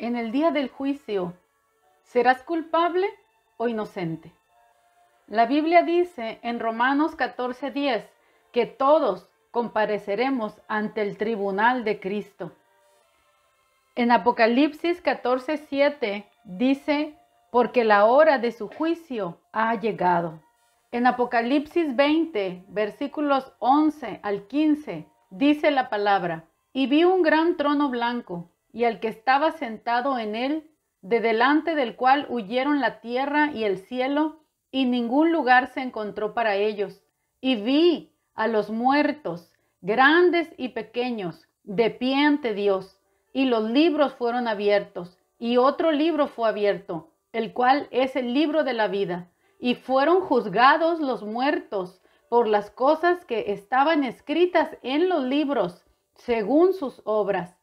En el día del juicio, ¿serás culpable o inocente? La Biblia dice en Romanos 14:10 que todos compareceremos ante el tribunal de Cristo. En Apocalipsis 14:7 dice, porque la hora de su juicio ha llegado. En Apocalipsis 20, versículos 11 al 15, dice la palabra, y vi un gran trono blanco, y al que estaba sentado en él, de delante del cual huyeron la tierra y el cielo, y ningún lugar se encontró para ellos. Y vi a los muertos, grandes y pequeños, de pie ante Dios, y los libros fueron abiertos, y otro libro fue abierto, el cual es el libro de la vida, y fueron juzgados los muertos por las cosas que estaban escritas en los libros, según sus obras.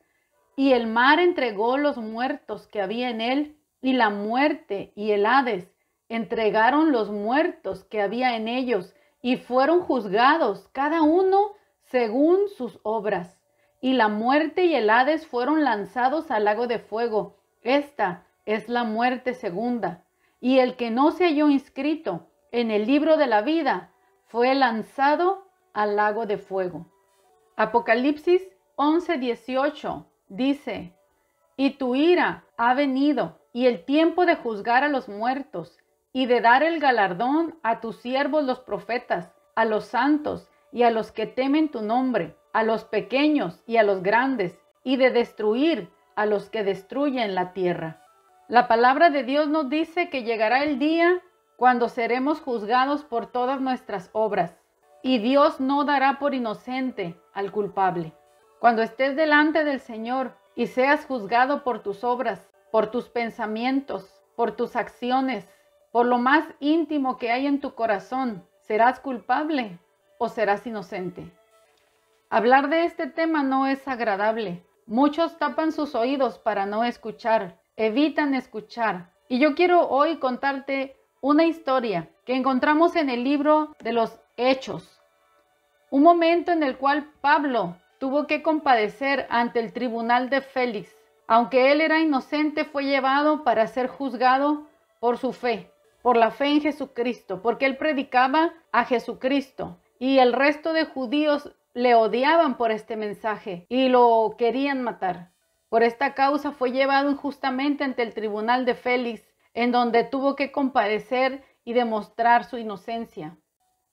Y el mar entregó los muertos que había en él, y la muerte y el Hades entregaron los muertos que había en ellos, y fueron juzgados cada uno según sus obras. Y la muerte y el Hades fueron lanzados al lago de fuego. Esta es la muerte segunda. Y el que no se halló inscrito en el libro de la vida fue lanzado al lago de fuego. Apocalipsis 11:18 dice, y tu ira ha venido, y el tiempo de juzgar a los muertos, y de dar el galardón a tus siervos los profetas, a los santos y a los que temen tu nombre, a los pequeños y a los grandes, y de destruir a los que destruyen la tierra. La palabra de Dios nos dice que llegará el día cuando seremos juzgados por todas nuestras obras, y Dios no dará por inocente al culpable. Cuando estés delante del Señor y seas juzgado por tus obras, por tus pensamientos, por tus acciones, por lo más íntimo que hay en tu corazón, ¿serás culpable o serás inocente? Hablar de este tema no es agradable. Muchos tapan sus oídos para no escuchar, evitan escuchar. Y yo quiero hoy contarte una historia que encontramos en el libro de los Hechos. Un momento en el cual Pablo tuvo que compadecer ante el tribunal de Félix. Aunque él era inocente, fue llevado para ser juzgado por su fe, por la fe en Jesucristo, porque él predicaba a Jesucristo y el resto de judíos le odiaban por este mensaje y lo querían matar. Por esta causa fue llevado injustamente ante el tribunal de Félix, en donde tuvo que compadecer y demostrar su inocencia.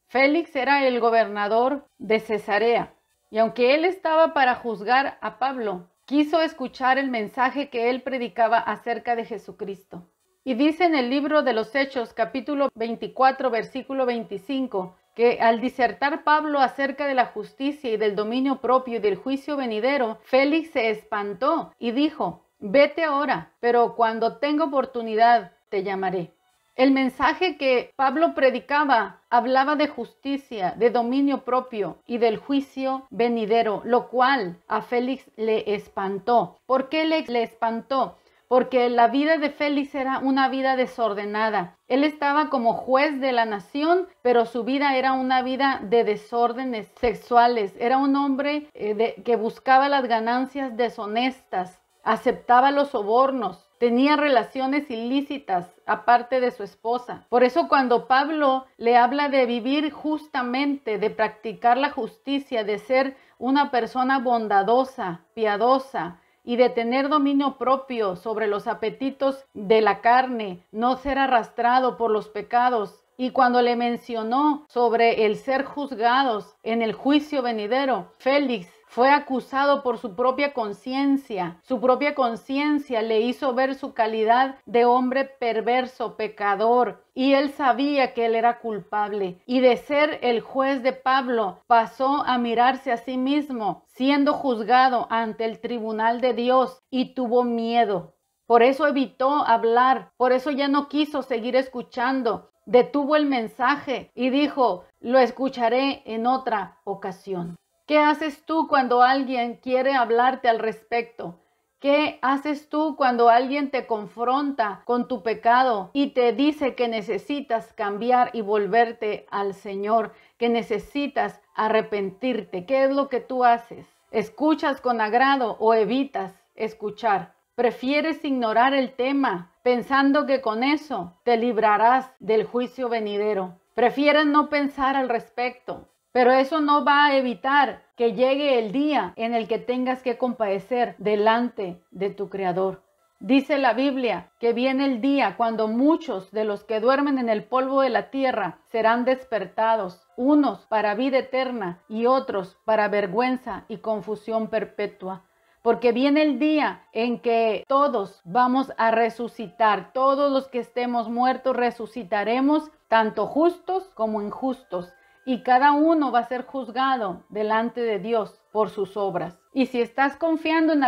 Félix era el gobernador de Cesarea, y aunque él estaba para juzgar a Pablo, quiso escuchar el mensaje que él predicaba acerca de Jesucristo. Y dice en el libro de los Hechos, capítulo 24, versículo 25, que al disertar Pablo acerca de la justicia y del dominio propio y del juicio venidero, Félix se espantó y dijo, vete ahora, pero cuando tenga oportunidad te llamaré. El mensaje que Pablo predicaba hablaba de justicia, de dominio propio y del juicio venidero, lo cual a Félix le espantó. ¿Por qué le espantó? Porque la vida de Félix era una vida desordenada. Él estaba como juez de la nación, pero su vida era una vida de desórdenes sexuales. Era un hombre que buscaba las ganancias deshonestas, aceptaba los sobornos, tenía relaciones ilícitas aparte de su esposa. Por eso cuando Pablo le habla de vivir justamente, de practicar la justicia, de ser una persona bondadosa, piadosa, y de tener dominio propio sobre los apetitos de la carne, no ser arrastrado por los pecados. Y cuando le mencionó sobre el ser juzgados en el juicio venidero, Félix fue acusado por su propia conciencia. Su propia conciencia le hizo ver su calidad de hombre perverso, pecador, y él sabía que él era culpable. Y de ser el juez de Pablo, pasó a mirarse a sí mismo, siendo juzgado ante el tribunal de Dios, y tuvo miedo. Por eso evitó hablar, por eso ya no quiso seguir escuchando. Detuvo el mensaje y dijo, lo escucharé en otra ocasión. ¿Qué haces tú cuando alguien quiere hablarte al respecto? ¿Qué haces tú cuando alguien te confronta con tu pecado y te dice que necesitas cambiar y volverte al Señor, que necesitas arrepentirte? ¿Qué es lo que tú haces? ¿Escuchas con agrado o evitas escuchar? Prefieres ignorar el tema, pensando que con eso te librarás del juicio venidero. Prefieres no pensar al respecto, pero eso no va a evitar que llegue el día en el que tengas que compadecer delante de tu Creador. Dice la Biblia que viene el día cuando muchos de los que duermen en el polvo de la tierra serán despertados, unos para vida eterna y otros para vergüenza y confusión perpetua. Porque viene el día en que todos vamos a resucitar, todos los que estemos muertos resucitaremos, tanto justos como injustos, y cada uno va a ser juzgado delante de Dios por sus obras. Y si estás confiando en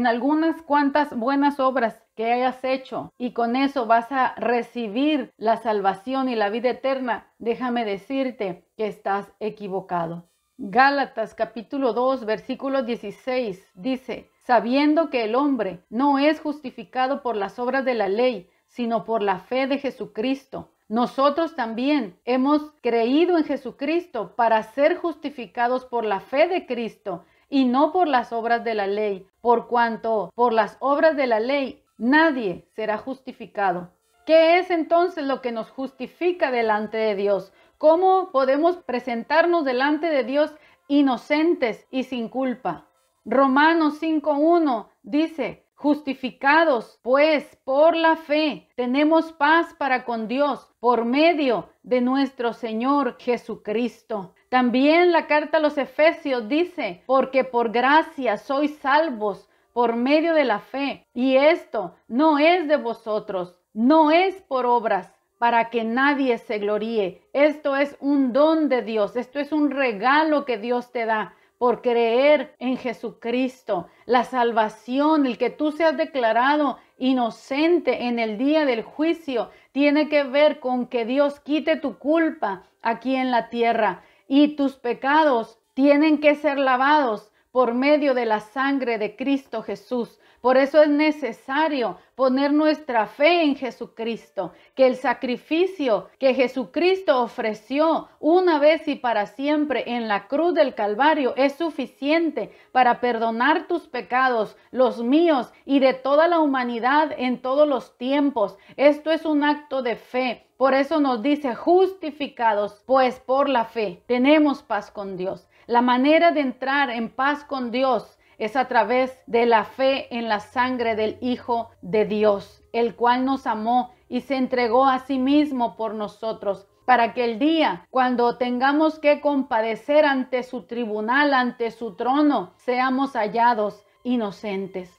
algunas cuantas buenas obras que hayas hecho y con eso vas a recibir la salvación y la vida eterna, déjame decirte que estás equivocado. Gálatas capítulo 2 versículo 16 dice: sabiendo que el hombre no es justificado por las obras de la ley, sino por la fe de Jesucristo. Nosotros también hemos creído en Jesucristo para ser justificados por la fe de Cristo y no por las obras de la ley, por cuanto por las obras de la ley nadie será justificado. ¿Qué es entonces lo que nos justifica delante de Dios? ¿Cómo podemos presentarnos delante de Dios inocentes y sin culpa? Romanos 5:1 dice: justificados, pues, por la fe, tenemos paz para con Dios por medio de nuestro Señor Jesucristo. También la carta a los Efesios dice: porque por gracia sois salvos por medio de la fe, y esto no es de vosotros, no es por obras, para que nadie se gloríe. Esto es un don de Dios, esto es un regalo que Dios te da por creer en Jesucristo. La salvación, el que tú seas declarado inocente en el día del juicio, tiene que ver con que Dios quite tu culpa aquí en la tierra, y tus pecados tienen que ser lavados por medio de la sangre de Cristo Jesús. Por eso es necesario poner nuestra fe en Jesucristo, que el sacrificio que Jesucristo ofreció una vez y para siempre en la cruz del Calvario es suficiente para perdonar tus pecados, los míos y de toda la humanidad en todos los tiempos. Esto es un acto de fe. Por eso nos dice: justificados, pues por la fe tenemos paz con Dios. La manera de entrar en paz con Dios es a través de la fe en la sangre del Hijo de Dios, el cual nos amó y se entregó a sí mismo por nosotros, para que el día cuando tengamos que compadecer ante su tribunal, ante su trono, seamos hallados inocentes.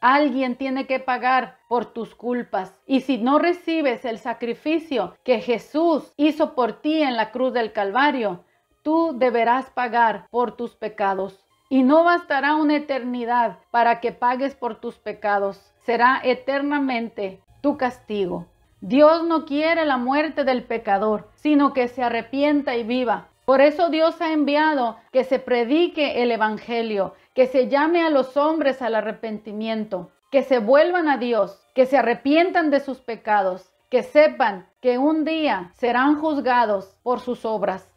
Alguien tiene que pagar por tus culpas. Y si no recibes el sacrificio que Jesús hizo por ti en la cruz del Calvario, tú deberás pagar por tus pecados. Y no bastará una eternidad para que pagues por tus pecados. Será eternamente tu castigo. Dios no quiere la muerte del pecador, sino que se arrepienta y viva. Por eso Dios ha enviado que se predique el evangelio, que se llame a los hombres al arrepentimiento, que se vuelvan a Dios, que se arrepientan de sus pecados, que sepan que un día serán juzgados por sus obras.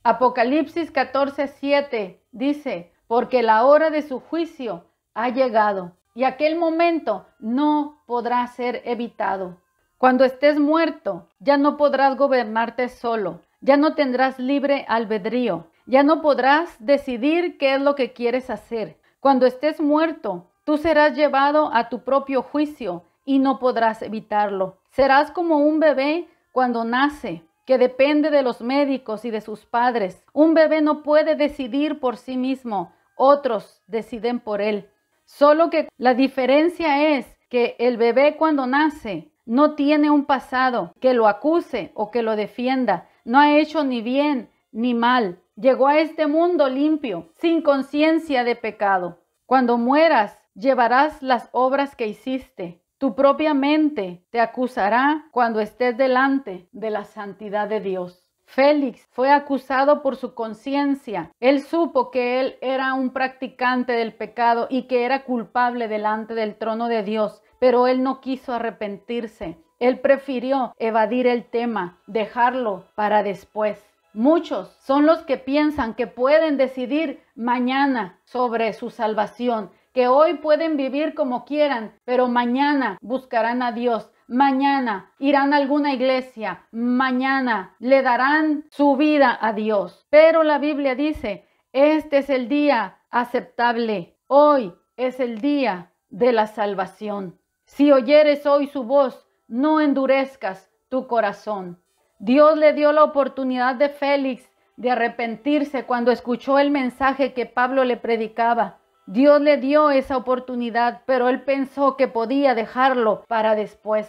Apocalipsis 14:7 dice: porque la hora de su juicio ha llegado y aquel momento no podrá ser evitado. Cuando estés muerto, ya no podrás gobernarte solo, ya no tendrás libre albedrío, ya no podrás decidir qué es lo que quieres hacer. Cuando estés muerto, tú serás llevado a tu propio juicio y no podrás evitarlo. Serás como un bebé cuando nace, que depende de los médicos y de sus padres. Un bebé no puede decidir por sí mismo, otros deciden por él. Solo que la diferencia es que el bebé cuando nace no tiene un pasado que lo acuse o que lo defienda. No ha hecho ni bien ni mal. Llegó a este mundo limpio, sin conciencia de pecado. Cuando mueras, llevarás las obras que hiciste. Tu propia mente te acusará cuando estés delante de la santidad de Dios. Félix fue acusado por su conciencia. Él supo que él era un practicante del pecado y que era culpable delante del trono de Dios, pero él no quiso arrepentirse. Él prefirió evadir el tema, dejarlo para después. Muchos son los que piensan que pueden decidir mañana sobre su salvación, que hoy pueden vivir como quieran, pero mañana buscarán a Dios. Mañana irán a alguna iglesia, mañana le darán su vida a Dios. Pero la Biblia dice, este es el día aceptable. Hoy es el día de la salvación. Si oyeres hoy su voz, no endurezcas tu corazón. Dios le dio la oportunidad de Félix de arrepentirse cuando escuchó el mensaje que Pablo le predicaba. Dios le dio esa oportunidad, pero él pensó que podía dejarlo para después.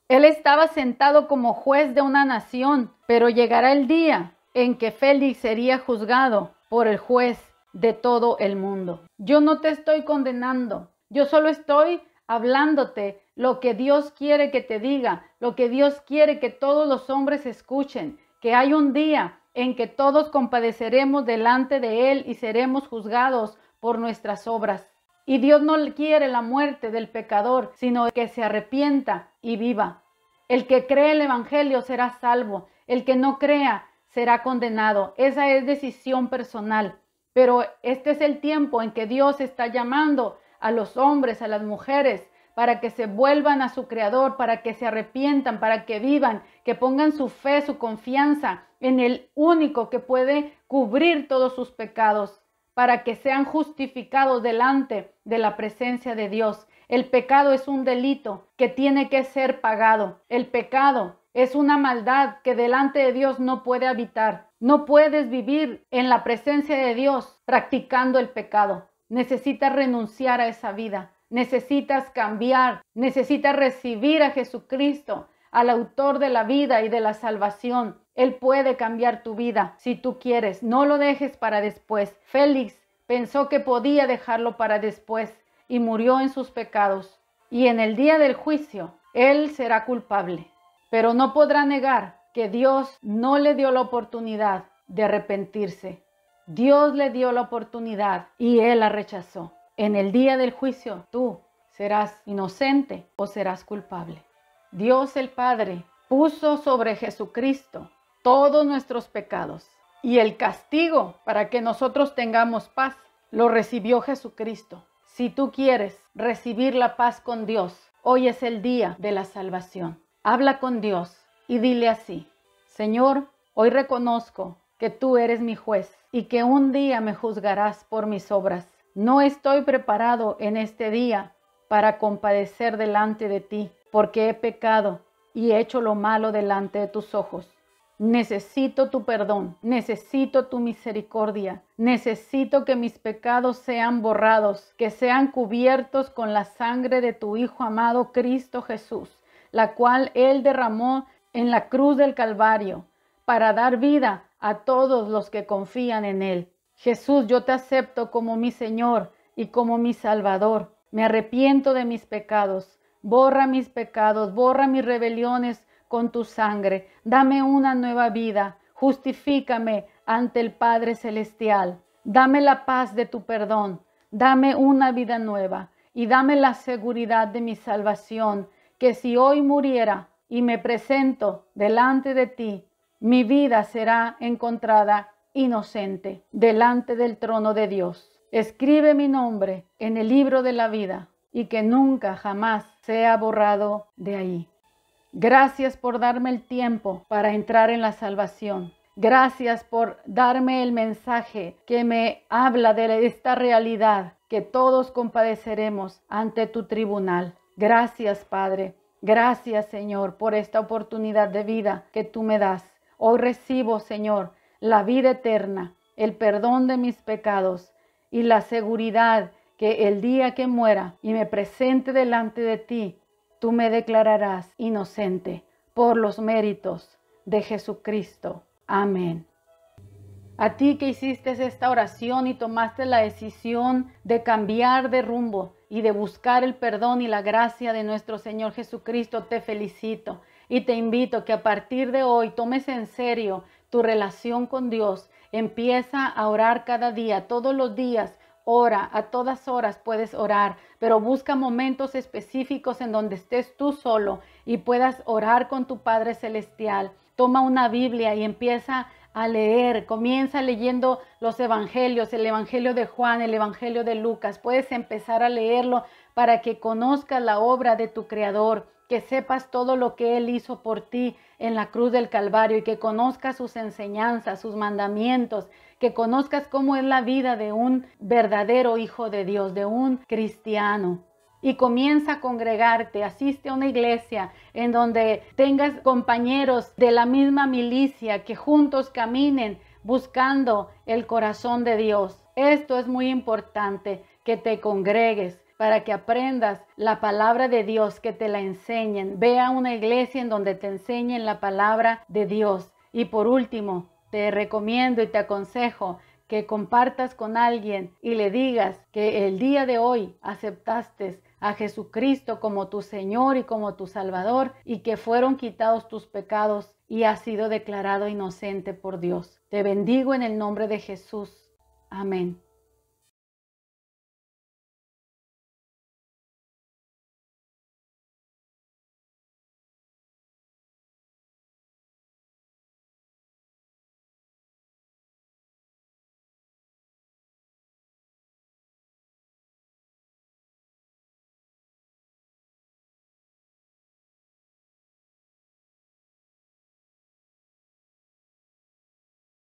Él estaba sentado como juez de una nación, pero llegará el día en que Félix sería juzgado por el juez de todo el mundo. Yo no te estoy condenando, yo solo estoy hablándote lo que Dios quiere que te diga, lo que Dios quiere que todos los hombres escuchen, que hay un día en que todos compadeceremos delante de Él y seremos juzgados por nuestras obras. Y Dios no quiere la muerte del pecador, sino que se arrepienta y viva. El que cree el Evangelio será salvo, el que no crea será condenado. Esa es decisión personal. Pero este es el tiempo en que Dios está llamando a los hombres, a las mujeres, para que se vuelvan a su Creador, para que se arrepientan, para que vivan, que pongan su fe, su confianza en el único que puede cubrir todos sus pecados, para que sean justificados delante de la presencia de Dios. El pecado es un delito que tiene que ser pagado. El pecado es una maldad que delante de Dios no puede habitar. No puedes vivir en la presencia de Dios practicando el pecado. Necesitas renunciar a esa vida. Necesitas cambiar. Necesitas recibir a Jesucristo, al autor de la vida y de la salvación. Él puede cambiar tu vida si tú quieres. No lo dejes para después. Félix pensó que podía dejarlo para después y murió en sus pecados. Y en el día del juicio, él será culpable. Pero no podrá negar que Dios no le dio la oportunidad de arrepentirse. Dios le dio la oportunidad y él la rechazó. En el día del juicio, tú serás inocente o serás culpable. Dios el Padre puso sobre Jesucristo todos nuestros pecados y el castigo para que nosotros tengamos paz lo recibió Jesucristo. Si tú quieres recibir la paz con Dios, hoy es el día de la salvación. Habla con Dios y dile así: Señor, hoy reconozco que tú eres mi juez y que un día me juzgarás por mis obras. No estoy preparado en este día para compadecer delante de ti, porque he pecado y he hecho lo malo delante de tus ojos. Necesito tu perdón, necesito tu misericordia, necesito que mis pecados sean borrados, que sean cubiertos con la sangre de tu Hijo amado Cristo Jesús, la cual Él derramó en la cruz del Calvario para dar vida a todos los que confían en Él. Jesús, yo te acepto como mi Señor y como mi Salvador. Me arrepiento de mis pecados. Borra mis pecados, borra mis rebeliones con tu sangre. Dame una nueva vida. Justifícame ante el Padre Celestial. Dame la paz de tu perdón. Dame una vida nueva y dame la seguridad de mi salvación, que si hoy muriera y me presento delante de ti, mi vida será encontrada inocente delante del trono de Dios. Escribe mi nombre en el libro de la vida y que nunca jamás sea borrado de ahí. Gracias por darme el tiempo para entrar en la salvación. Gracias por darme el mensaje que me habla de esta realidad, que todos compadeceremos ante tu tribunal. Gracias, Padre. Gracias, Señor, por esta oportunidad de vida que tú me das. Hoy recibo, Señor, la vida eterna, el perdón de mis pecados y la seguridad que el día que muera y me presente delante de ti, tú me declararás inocente por los méritos de Jesucristo. Amén. A ti que hiciste esta oración y tomaste la decisión de cambiar de rumbo y de buscar el perdón y la gracia de nuestro Señor Jesucristo, te felicito y te invito que a partir de hoy tomes en serio tu relación con Dios. Empieza a orar cada día, todos los días. Ora, a todas horas puedes orar, pero busca momentos específicos en donde estés tú solo y puedas orar con tu Padre Celestial. Toma una Biblia y empieza a leer. Comienza leyendo los evangelios, el evangelio de Juan, el evangelio de Lucas. Puedes empezar a leerlo para que conozcas la obra de tu Creador, que sepas todo lo que Él hizo por ti en la cruz del Calvario y que conozcas sus enseñanzas, sus mandamientos, que conozcas cómo es la vida de un verdadero hijo de Dios, de un cristiano. Y comienza a congregarte, asiste a una iglesia en donde tengas compañeros de la misma milicia que juntos caminen buscando el corazón de Dios. Esto es muy importante, que te congregues para que aprendas la palabra de Dios, que te la enseñen. Ve a una iglesia en donde te enseñen la palabra de Dios. Y por último, te recomiendo y te aconsejo que compartas con alguien y le digas que el día de hoy aceptaste a Jesucristo como tu Señor y como tu Salvador y que fueron quitados tus pecados y has sido declarado inocente por Dios. Te bendigo en el nombre de Jesús. Amén.